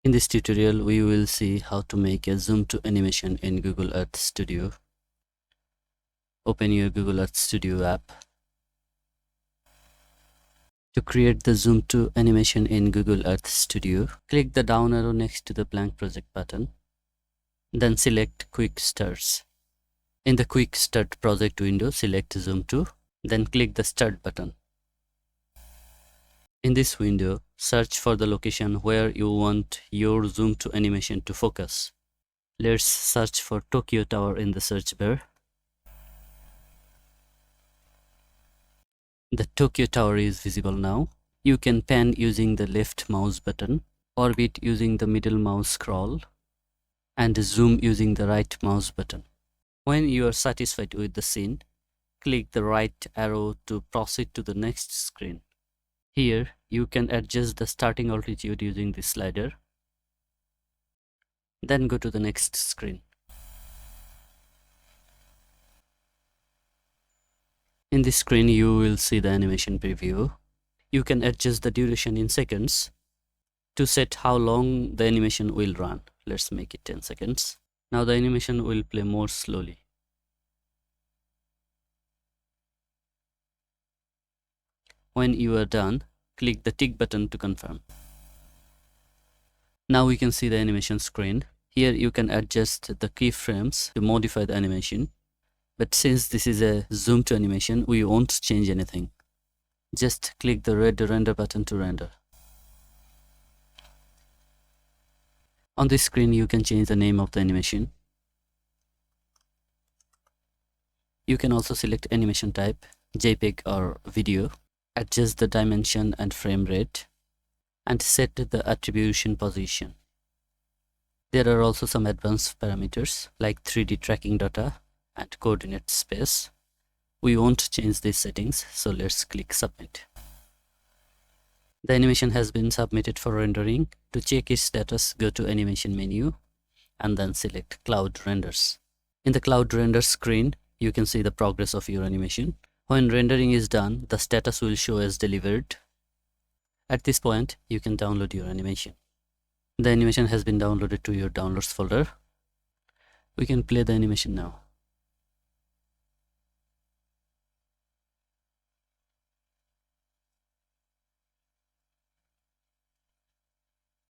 In this tutorial, we will see how to make a zoom to animation in Google Earth Studio. Open your Google Earth Studio app. To create the zoom to animation in Google Earth Studio, click the down arrow next to the blank project button. Then select Quick Starts. In the Quick Start project window, select Zoom to, then click the Start button. In this window, search for the location where you want your zoom to animation to focus. Let's search for Tokyo Tower in the search bar. The Tokyo Tower is visible now. You can pan using the left mouse button, orbit using the middle mouse scroll, and zoom using the right mouse button. When you are satisfied with the scene, click the right arrow to proceed to the next screen. Here, you can adjust the starting altitude using this slider. Then go to the next screen. In this screen, you will see the animation preview. You can adjust the duration in seconds to set how long the animation will run. Let's make it 10 seconds. Now the animation will play more slowly. When you are done, click the tick button to confirm. Now we can see the animation screen. Here you can adjust the keyframes to modify the animation. But since this is a zoom to animation, we won't change anything. Just click the red render button to render. On this screen, you can change the name of the animation. You can also select animation type, JPEG or video, adjust the dimension and frame rate, and set the attribution position. There are also some advanced parameters like 3D tracking data and coordinate space. We won't change these settings, so let's click submit. The animation has been submitted for rendering. To check its status, go to animation menu and then select cloud renders. In the cloud render screen, you can see the progress of your animation. When rendering is done, the status will show as delivered. At this point, you can download your animation. The animation has been downloaded to your downloads folder. We can play the animation now.